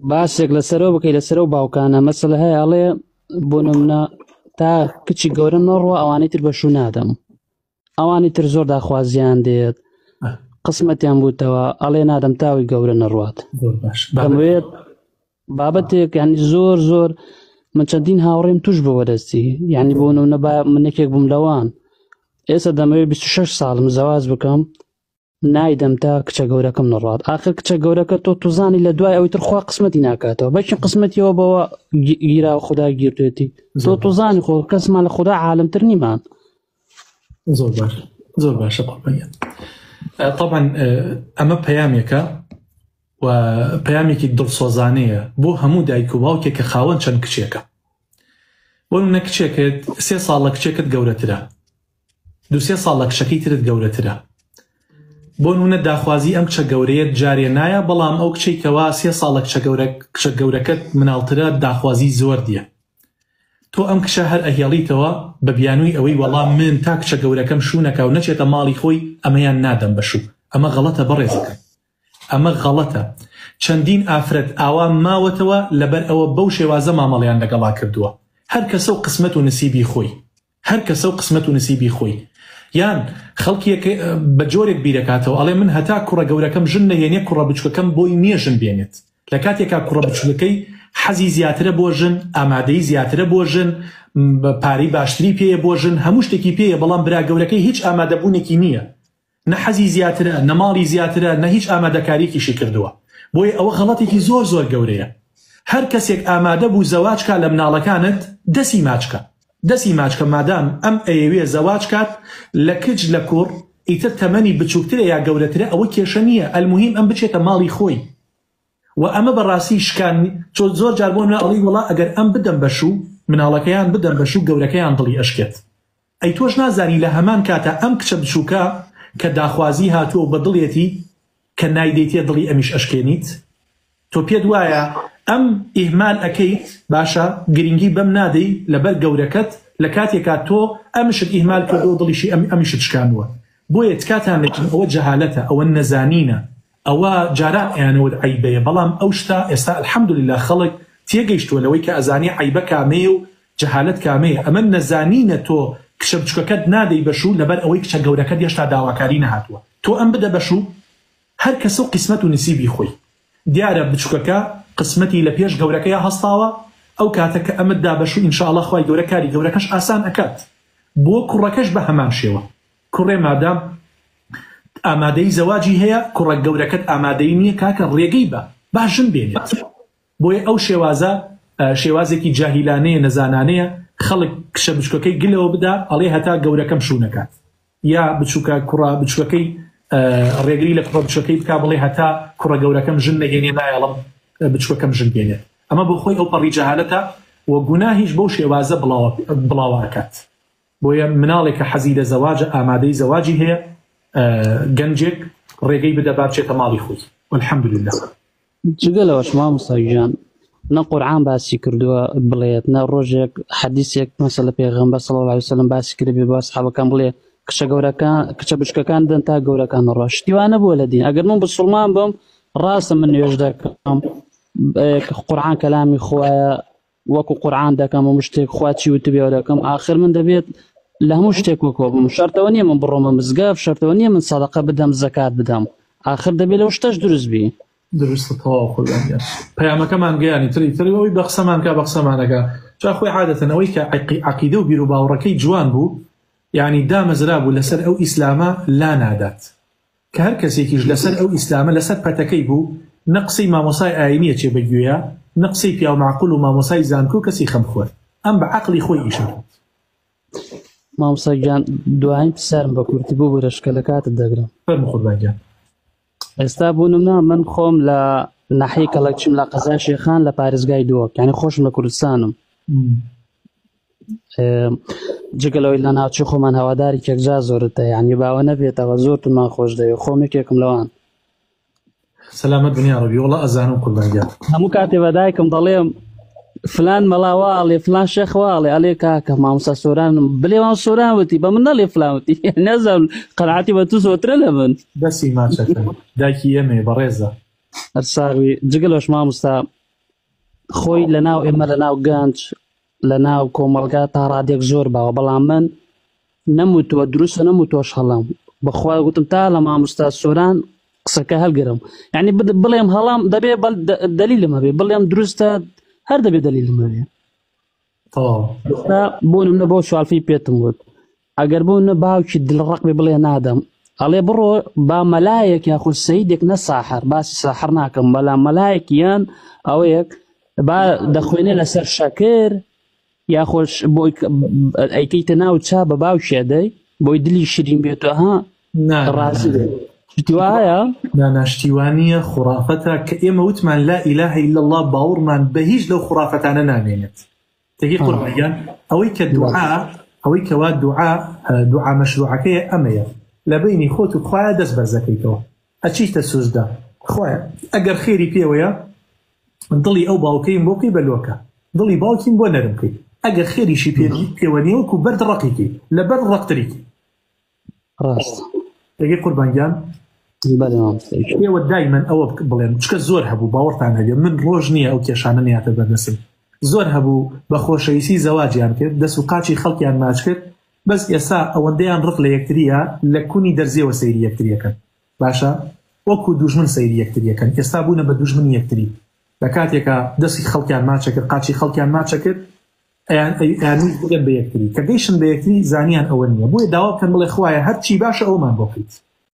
باسێک لەسەرەوە بکەی لەسەر و باوکانە مەسەلە هەیە ئەڵێ بۆ نمونە تا کچی گەورە نەڕوە ئەوانەی تر بەشوو نادەم، ئەوانی تر زۆر داخوازیان دێت قسمەتیان بووتەوە ئەڵێ نادەم تاوی گەورە نەڕوات. دەمەوێت بابەتێک یعنی زۆر زۆر من چەندین هاوڕێم توش بە وەرەستی، یعنی بۆ نمونە منێکێک بووم لەوان ئێستا دەمەوێت 26 ساڵم زەواج بکەم نایدەم تا کچە گەورەکەم نەڕوات. آخر کچە گەورەکە تۆ توزانی لە دوای ئەوەی ترخوا قسمەتی ناکاتەوە بەچی قسمەتیەوە بەوە گیرا خوددا گیرتێتی تۆ توزانی خۆ کەسمان لە خوددا عالمتر نیمان. زۆر باش زۆر باشە قوربانیان. طبعا ئەمە پەیامێکە و پەیامێکی دڵسۆزانەیە بۆ هەموو دایک و باوکێک کە خاوەن چەند کچێکە. بۆ نمونە کچێکت 3 ساڵ لە کچێکت گەورەترە، 2-3 ساڵ لە کچەکەی ترت گەورەترە. بۆ نمونە داخوازی ئەم کچە گەورەیەت جارێ نایە، بەڵام ئەو کچێکەوە 3 ساڵ لە کچە گەورەکەت مناڵترە داخوازی زۆر دیە. تۆ ئەم کچە هەر ئەهێڵیتەوە بە بیانووی ئەوەی وەڵام من تا کچە گەورەکەم شوونەکە و نەچێتە ماڵی خۆی ئەمەیان نادەم بەشوو. ئەمە غەڵەتە بەڕێزەکە، ئەمە غەڵەتە. چەندین ئافرەت ئاوا ماوەتەوە لەبەر ئەوە بەو شێوازە مامەڵیان لەگەڵا کردووە. هەر کەسە و قسمەت و نسیبی خۆی، هەر کەسە و قسمەت و نسیبی خۆی. یان خەڵکیەک بە جۆرێک بیرەکاتەوە ئەڵێ من هەتا کوڕە گەورەکەم ژن نەهێنێ کوڕە بچووکەکەم بۆی نییە ژن بێنێت. لە کاتێکا کوڕە بچووکەکەی حەزی زیاترە بۆ ژن، ئامادەی زیاترە بۆ ژن، پارەی باشتری پێیە بۆ ژن، هەموو شتێکی پێیە، بەڵام برا گەورەکەی هیچ ئامادەبوونێکی نییە، نە حەزی زیاترە، نە ماڵی زیاترە، نە هیچ ئامادەکاریەکیشی کردووە. بۆیە ئەوە غەڵەتێکی زۆر زۆر گەورەیە. هەر کەسێک ئامادە بوو زەواجکە لە مناڵەکانت دەسی ماچکە، دەسی ماچکە مادام ئەم ئەیەوێ زەواج کات لە کچ لە کوڕ ئیتر تەمەنی بچووکترە یا گەورەترە ئەوە کێشە نییە، ئەلموهیم ئەم بچێتە ماڵی خۆی. و ئەمە بەڕاستی شکان چۆ زۆر جار بۆ منە ئەڵی وڵا ئەگەر ئەم بدەم بەشوو مناڵەکەیان بدەم بەشوو گەورەکەیان دڵی ئەشکێت. ئەی تۆش نازانی لە هەمان کاتە ئەم کچە بچووکە کە داخوازی هاتووە بە دڵێتی کە نایدەیتێ دڵی ئەمیش ئەشکێنیت. تۆ پێت وایە ئەم ئیهمال ئەەکەیت باشە گرنگی بەم نادەی لەبەر گەورەکەت لە کاتێکا تۆ ئەمشت ئیهمال کردو دڵیشی ئەمیشت شکانووە. بۆیە کاتان لەکن ئەوە جەهالەتە، ئەوە نەزانینە، ئەوە جاران ئەیانەوە عیبەیە، بەڵام ئەو شتا ئێستا الحەمدولله خەڵک تێگەیشتووە لەوەی کە ئەزانی عیبە کامەیە و جەهالەت کامەیە. ئەمە نەزانینە تۆ کچە بچووکەکەت نادەی بەشوو لەبەر ئەوەی کچە گەورەکەت هێشتا داواکاری نەهاتووە. تۆ ئەم بدە بەشوو، هەر کەسە و قسمەت و نسیبی خۆی. دیارە بچووکەکە قسمەتی لە پێش گەورەکەیە هەستاوە، ئەو کاتە کە ئەمت دابەشوو ئینشاءڵڵا خوای گەورە کاری گەورەکەش ئاسان ئەکات. بۆ کوڕەکەش بە هەمان شێوە. کوڕێ مادام ئامادەی زەواجی هەیە، کوڕە گەورەکەت ئامادەی نییە کاکە ڕێگەی بە باشن بێنێت. بۆیە ئەو شێوازە شێوازێکی جاهیلانەیە نەزانانەیە. خەڵک کشە بچووکەکەی گلەوە بدا ئەڵێ هەتا گەورەکەم شوونەکات، یا بچووکە کوڕە بچووکەکەی ڕێگری لە کوڕە بچووکەی بک بڵێ هەتا کوڕە گەورەکەم ژن نەهێنێ نایەڵم بچووکەکەم ژن بێنێت. ئەمە بۆ خۆی ئەو پەڕی جەهالەتە و گوناهیش بەو شێوازە بڵاوەکات. بۆیە مناڵێک کە حەزی لە زەواجە ئامادەی زەواجی هەیە گەنجێک ڕێگەی بدە با بچێتە ماڵی خۆی. والحەمدولله. جگەلەوەش مامۆستا گیان نە قورئان باسی کردووە بڵێت، نە ڕۆژێک حەدیثێک مەسەلە پێغەمبەر صلی الله علیه وسلم باسی کردبێ بۆ ئەسحابەکان بڵێ کچە گەورەکان کچە بچکەکان دەن تا گەورەکان ڕۆژ شتیوانە بووە لە دین. ئەگەر من بسڵمان بم ڕاستە من نوێژ دەکەم قورئان کەلامی خوایە وەکو قورئان دەکەم و شتێک خوا چی وتبێ دەکەم، آخر من دەبێت لە هەموو شتێک وەکۆ بم. شەرتەوە نییە من بڕۆمە مزگەف، شەرتەوە نییە من سەدەقە بدەم زەکات بدەم، آخر دەبێت لەو شتەش دروست بی. درستە تەواو خۆیان پەیامەکەمان گەیانی تریەوەی بە قسەمانکە بە قسەمانەکە جا خۆی عادەتەن ئەوەی کە عەقیدە و بیر و باوەڕەکەی جوان بوو، یعنی دامەزرا بوو لەسەر ئەو ئیسلامە لا نادات، کە هەر کەسێکیش لەسەر ئەو ئیسلامە لەسەر پەتەکەی بوو، نەقسەی مامۆسای ئاینیە چێ بەگوێیە، نەقسەی پیا و معقول و مامۆسای زانکۆ کەسی خەمخوێر، ئەم بە عەقڵی خۆی ئیشە. مامۆستا گیان دوایین پسرم بە کورتی بوو بۆ رەشکە لە کاتت دەگرم. فەرموو خودبانگیان. ئێستا بوونمنا من خۆم لە ناحەی کەڵەکچیم لە قەزای شێخان لە پارێزگای دووە، یعنی خۆشم لە کوردستانم. جگەلەوەی لە ناوچەی خۆمان هەواداری کێکجا زۆرتە، یعنی باوە نەبێتەوە زۆرتمان خۆش دەوێت، خۆم یەکێکم لەوان. سەلامەت دنیا ڕەبی وەڵا ئەزانم قوربانگیان. هەموو کاتێ بەدایکم دەڵێم فلان مەڵاوە ئەڵێ فلان شێخوا ئەڵێ ئەڵێ کاکە مامۆستا سۆرانم بڵێ مام سۆران وتی بە من نەڵێ فلان وتی نەزانم قەناعەتی بە تو زۆرترە لە من. دەسی ماچەکە دایکی ئێمێ بەڕێزە. هەرساوی جگەلەوەش مامۆستا خۆی لەناو ئێمە لەناو گەنج لەناو کۆمەڵگا تا ڕادێک زۆر باوە بەڵام من نەموتووە دروستە نەموتۆش هەڵام بەخوا گوتم تا لە مامۆستا سۆران قسەکە هەڵگرم یعنی بڵێم هەڵام دەبێ دەلیلم هەبێ بڵێم دروستە هەر دەبێ دەلیلم هەبێ بۆ نمونە بۆ شوالفی پێتم وت ئەگەر بۆ نە باوکی دڵڕق بێ بڵێ نادەم ئەڵێ بڕۆ با مەلایەک یاخود سەیدێک نە ساحر باسی ساحر ناکەم بەڵام مەلایەک یان ئەوەیەک با دەخوێنێ لەسەر شەکر یاخۆش بۆی ئەیکەیتە ناو چا بە باوکیە دەی بۆی دلی شیرین بێتەوە ها ڕاستی شتیوا هەیە ناشتیوانیە خوڕافەتە کە ئێمە وتمان لا ئیلاهە ئیلا الله باوەڕمان بە هیچ لەو خوڕافەتانە نامێنێت تێگەی قوربانیان ئەوەی کە دوعا ئەوەی کەوا دوعا مەشروعەکەیە ئەمەیە لە بینی خۆت و خوایە دەست بەرزەکەیتەوە ئەچیتە سوزدا خوایە ئەگەر خێری پێوەیە دڵی ئەو باوکەیم بۆ بکەی بەلۆکە دڵی باوکیم بۆ نەرم بکەی ئەگەر خێریشی پێوە نیە وەکو بەرد ڕقیکی لە بەرد ڕقتریکی ڕاست تێگەی قوربانگیان ئێوە دایمەن ئەوە بڵێن چکە زۆر هەبوو باوەڕتان هەبێ من ڕۆژ نییە ئەو کێشانە نیاتە بەردەسم زۆر هەبوو بە خۆشەویستی زەواجیان کرد دەست و قاچی خەڵکیان ماچ کرد بەس ئێستا ئەوەندەیان ڕق لە یەکتریە لە کونی دەرزیەوە سەیری یەکتریەکەن باشە وەکو دوژمن سەیری یەکتریەکەن ئێستا بوونە بە دوژمنی یەکتری لە کاتێکە دەستی خەڵکیان ماچە کرد قاچی خەڵکیان ماچە کرد ئەیانوی بگەن بە یەکتری کە گەیشتن بە یەکتری زانیان ئەوە نییە بۆیە داوا بکەن بڵێ خوایە هەرچی باشە ئەومان بۆ بکەیت